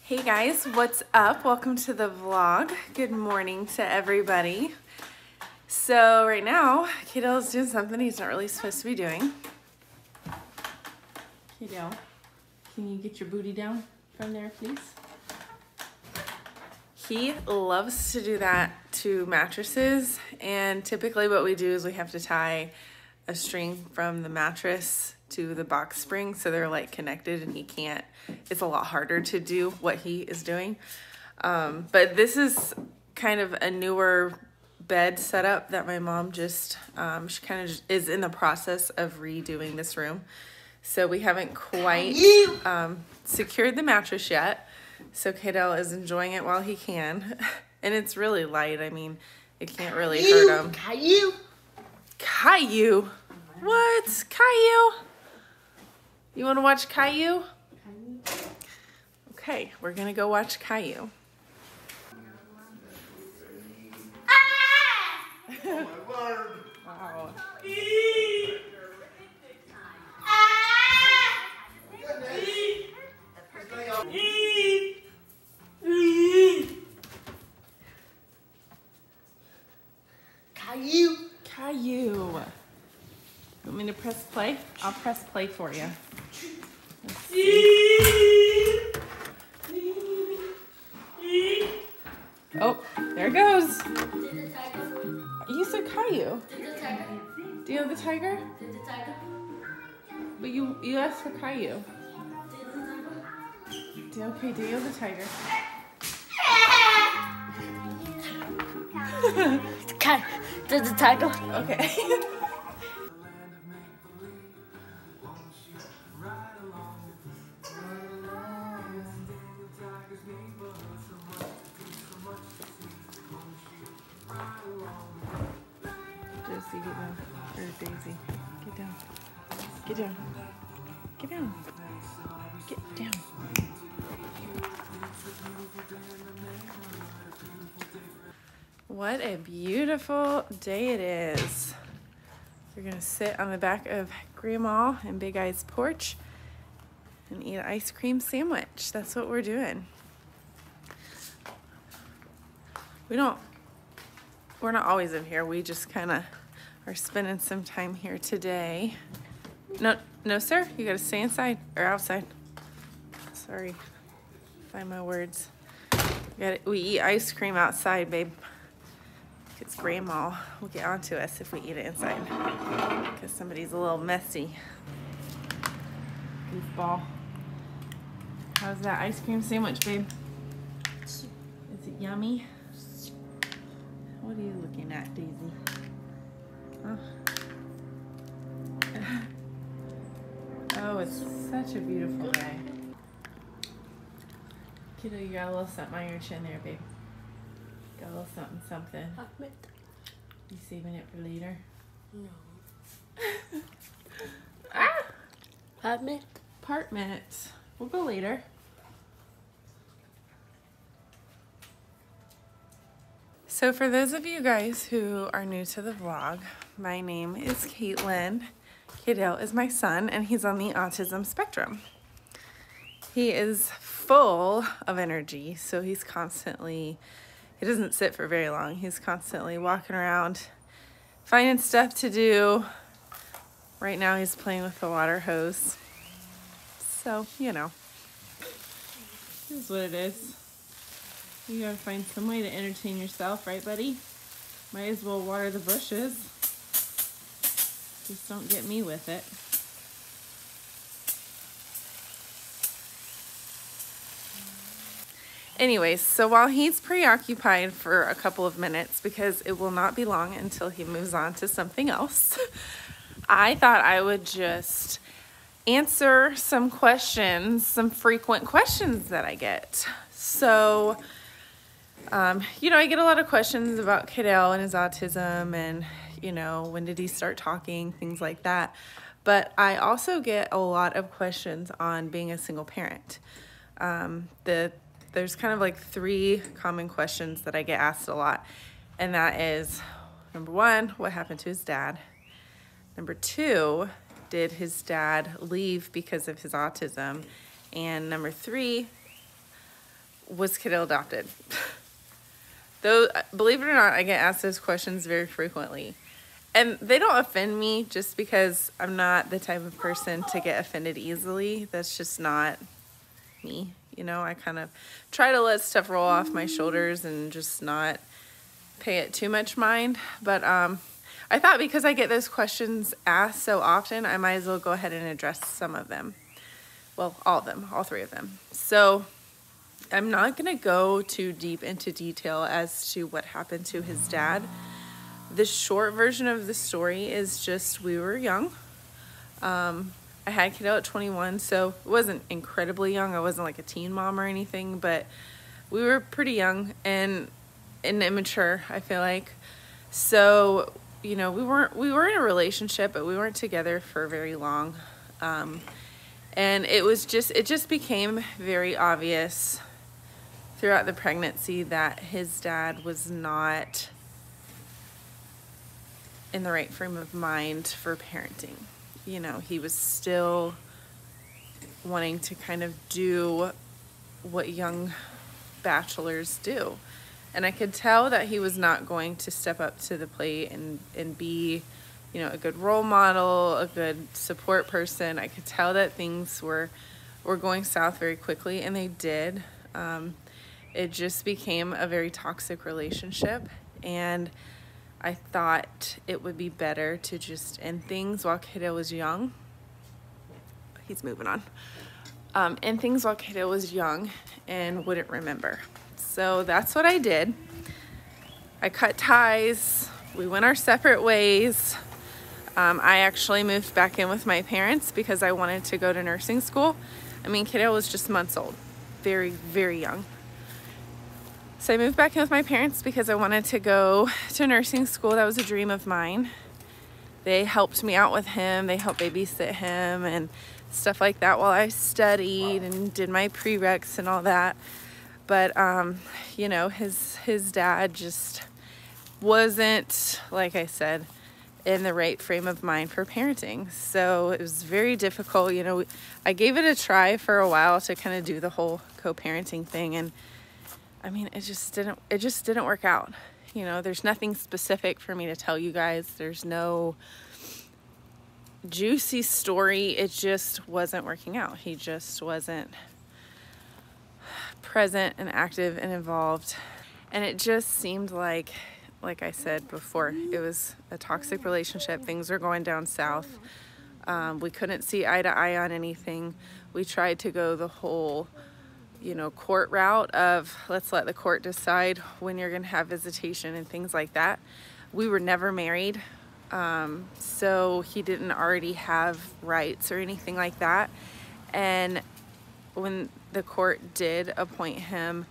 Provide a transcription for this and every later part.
Hey guys, what's up? Welcome to the vlog. Good morning to everybody. So right now, Kaidale's doing something he's not really supposed to be doing. Kaidale, can you get your booty down from there, please? He loves to do that to mattresses, and typically what we do is we have to tie a string from the mattress to the box spring so they're like connected, and he can't. It's a lot harder to do what he is doing. But this is kind of a newer bed setup that my mom just, she kind of is in the process of redoing this room. So we haven't quite secured the mattress yet. So Kaidale is enjoying it while he can. And it's really light. I mean, it can't really hurt him. Caillou? What? Caillou? You want to watch Caillou? Okay, we're going to go watch Caillou. Wow. Caillou. Caillou. You want me to press play? I'll press play for you. Oh, there it goes. You said Caillou. Do you have the tiger? But you asked for Caillou. Okay, do you have the tiger? Did the tiger? Okay. Josie, get down. Or Daisy, get down. Get down. Get down. Get down. What a beautiful day it is. We're gonna sit on the back of Grandma and Big Eye's porch and eat an ice cream sandwich. That's what we're doing. We're not always in here. We just kind of are spending some time here today. No, sir. You gotta stay inside or outside. Sorry, find my words. We eat ice cream outside, babe. Because Grandma will get onto us if we eat it inside. Because somebody's a little messy. Goofball. How's that ice cream sandwich, babe? Is it yummy? What are you looking at, Daisy? Oh, oh, it's such a beautiful day. Kiddo, you got a little something on your chin there, babe. Got a little something. You saving it for later? No. Ah! Apartment. We'll go later. So for those of you guys who are new to the vlog, my name is Kaitlin. Kaidale is my son, and he's on the autism spectrum. He is full of energy, so he doesn't sit for very long. He's constantly walking around, finding stuff to do. Right now he's playing with the water hose. So, you know, here's what it is. You gotta find some way to entertain yourself, right, buddy? Might as well water the bushes. Just don't get me with it. Anyways, so while he's preoccupied for a couple of minutes, because it will not be long until he moves on to something else, I thought I would just answer some questions, some frequent questions that I get. So, you know, I get a lot of questions about Kaidale and his autism and, you know, when did he start talking, things like that. But I also get a lot of questions on being a single parent. There's kind of like 3 common questions that I get asked a lot. And that is, number 1, what happened to his dad? Number 2, did his dad leave because of his autism? And number 3, was Kaidale adopted? Though, believe it or not, I get asked those questions very frequently. And they don't offend me just because I'm not the type of person to get offended easily. That's just not me. You know, I kind of try to let stuff roll off my shoulders and just not pay it too much mind. But I thought because I get those questions asked so often, I might as well go ahead and address some of them. Well, all of them, all three of them. So I'm not going to go too deep into detail as to what happened to his dad. The short version of the story is just we were young. I had Kaidale at 21, so it wasn't incredibly young. I wasn't like a teen mom or anything, but we were pretty young and immature, I feel like. So, you know, we were in a relationship, but we weren't together for very long. And it just became very obvious throughout the pregnancy that his dad was not in the right frame of mind for parenting. You know, he was still wanting to kind of do what young bachelors do. And I could tell that he was not going to step up to the plate and be, you know, a good role model, a good support person. I could tell that things were going south very quickly, and they did. It just became a very toxic relationship, and I thought it would be better to just end things while Kaidale was young. He's moving on. End things while Kaidale was young and wouldn't remember. So that's what I did. I cut ties. We went our separate ways. I actually moved back in with my parents because I wanted to go to nursing school. I mean, Kaidale was just months old, very, very young. So I moved back in with my parents because I wanted to go to nursing school. That was a dream of mine. They helped me out with him. They helped babysit him and stuff like that while I studied and did my prereqs and all that. But, you know, his dad just wasn't, like I said, in the right frame of mind for parenting. So it was very difficult. You know, I gave it a try for a while to kind of do the whole co-parenting thing, and I mean, it just didn't work out. You know, there's nothing specific for me to tell you guys. There's no juicy story. It just wasn't working out. He just wasn't present and active and involved. And it just seemed like I said before, it was a toxic relationship. Things were going down south. We couldn't see eye to eye on anything. We tried to go the whole, you know, court route of let's let the court decide when you're gonna have visitation and things like that. We were never married, so he didn't already have rights or anything like that. And when the court did appoint him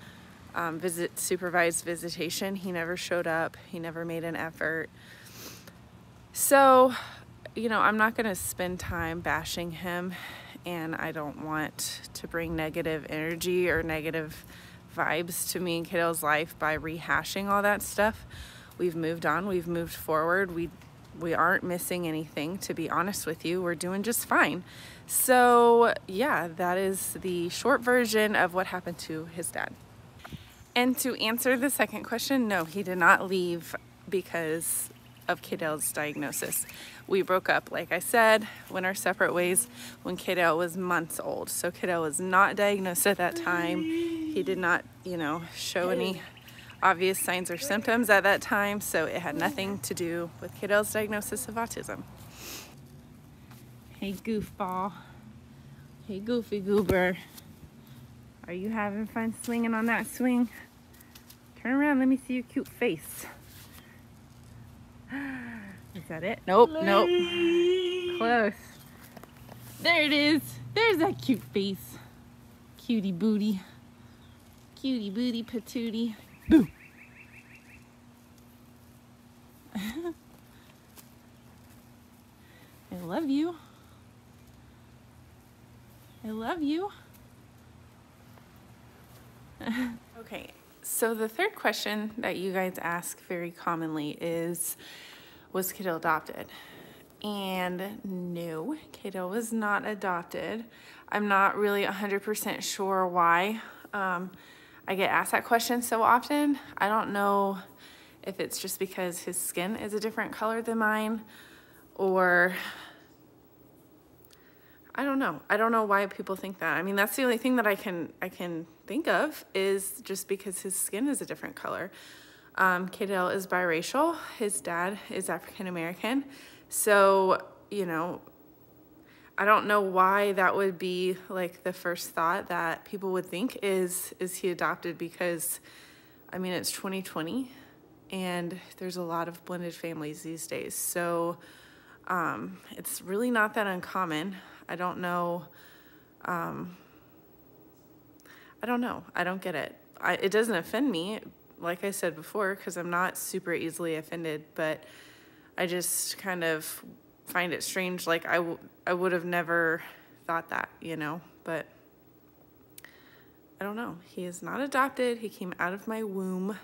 supervised visitation, he never showed up. He never made an effort. So, you know, I'm not gonna spend time bashing him, and I don't want to bring negative energy or negative vibes to me and Kaidale's life by rehashing all that stuff. We've moved on. We've moved forward. We aren't missing anything, to be honest with you. We're doing just fine. So yeah, that is the short version of what happened to his dad. And to answer the second question, no, he did not leave because of Kaidale's diagnosis. We broke up, like I said, went our separate ways when Kaidale was months old. So Kaidale was not diagnosed at that time. He did not, you know, show any obvious signs or symptoms at that time. So it had nothing to do with Kaidale's diagnosis of autism. Hey, goofball. Hey, goofy goober. Are you having fun swinging on that swing? Turn around, let me see your cute face. Is that it? Nope, nope. Close. There it is. There's that cute face. Cutie booty. Cutie booty patootie. Boo. I love you. I love you. Okay, so the third question that you guys ask very commonly is, was Kaidale adopted? And no, Kaidale was not adopted. I'm not really 100% sure why. I get asked that question so often. I don't know if it's just because his skin is a different color than mine, or I don't know. I don't know why people think that. I mean, that's the only thing that I can think of, is just because his skin is a different color. Kaidale is biracial. His dad is African American. So, you know, I don't know why that would be like the first thought that people would think is he adopted, because I mean, it's 2020 and there's a lot of blended families these days. So it's really not that uncommon. I don't know. I don't know. I don't get it. It doesn't offend me, like I said before, because I'm not super easily offended, but I just kind of find it strange. Like I would have never thought that, you know, but I don't know. He is not adopted. He came out of my womb,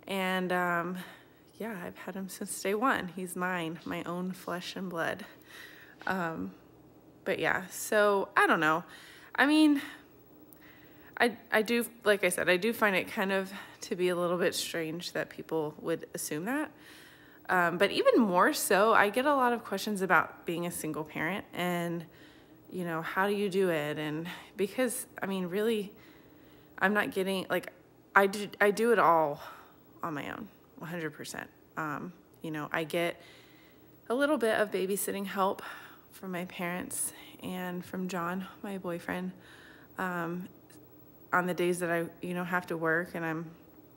and yeah, I've had him since day one. He's mine, my own flesh and blood. But yeah, so I don't know. I mean, I do, like I said, I do find it kind of to be a little bit strange that people would assume that. But even more so, I get a lot of questions about being a single parent and, you know, how do you do it? And because, I mean, really, I'm not getting, like, I do it all on my own, 100%. You know, I get a little bit of babysitting help from my parents and from John, my boyfriend, on the days that I, you know, have to work and I'm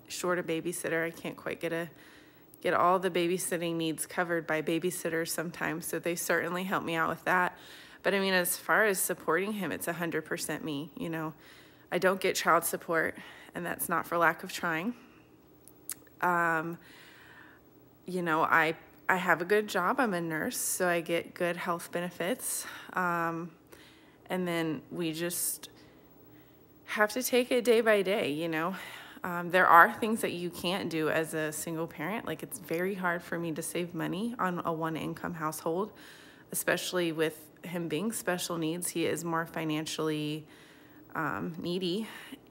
short a babysitter. I can't quite get all the babysitting needs covered by babysitters sometimes, so they certainly help me out with that. But I mean, as far as supporting him, it's 100% me, you know. I don't get child support, and that's not for lack of trying. You know, I have a good job. I'm a nurse, so I get good health benefits. And then we just have to take it day by day, you know. There are things that you can't do as a single parent. Like, it's very hard for me to save money on a one-income household, especially with him being special needs. He is more financially needy.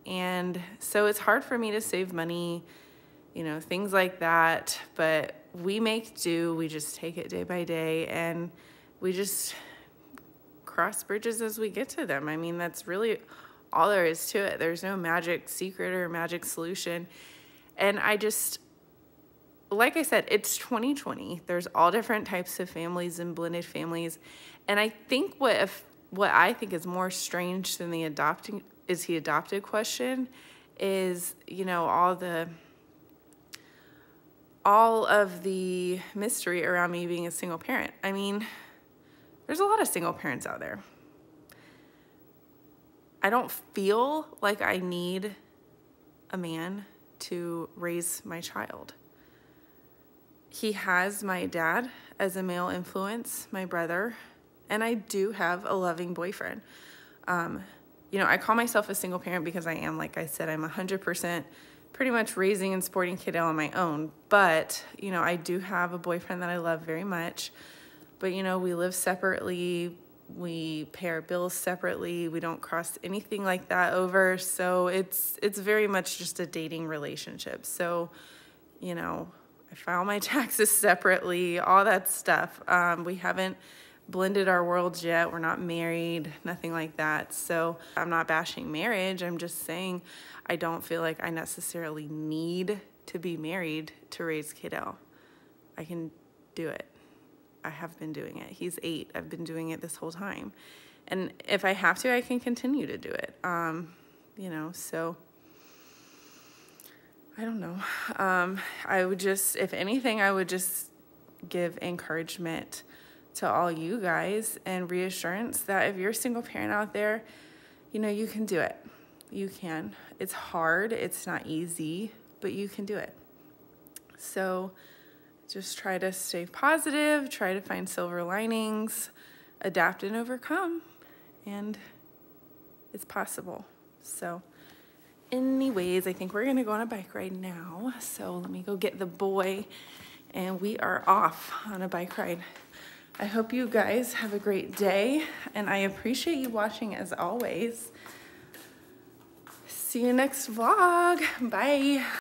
And so it's hard for me to save money, you know, things like that. But we make do. We just take it day by day, and we just cross bridges as we get to them. I mean, that's really all there is to it. There's no magic secret or magic solution. And I just, like I said, it's 2020. There's all different types of families and blended families. And I think what I think is more strange than the is he adopted question is, you know, all of the mystery around me being a single parent. I mean, there's a lot of single parents out there. I don't feel like I need a man to raise my child. He has my dad as a male influence, my brother, and I do have a loving boyfriend. You know, I call myself a single parent because I am, like I said, I'm 100% pretty much raising and supporting Kaidale on my own. But, you know, I do have a boyfriend that I love very much. But, you know, we live separately. We pay our bills separately. We don't cross anything like that over. So it's very much just a dating relationship. So, you know, I file my taxes separately, all that stuff. We haven't blended our worlds yet. We're not married, nothing like that. So I'm not bashing marriage. I'm just saying I don't feel like I necessarily need to be married to raise Kaidale. I can do it. I have been doing it. He's 8. I've been doing it this whole time. And if I have to, I can continue to do it. You know, so I don't know. I would just, if anything, I would just give encouragement to all you guys and reassurance that if you're a single parent out there, you know, you can do it. You can. It's hard. It's not easy, but you can do it. So just try to stay positive, try to find silver linings, adapt and overcome, and it's possible. So anyways, I think we're gonna go on a bike ride now. So let me go get the boy and we are off on a bike ride. I hope you guys have a great day, and I appreciate you watching as always. See you next vlog. Bye.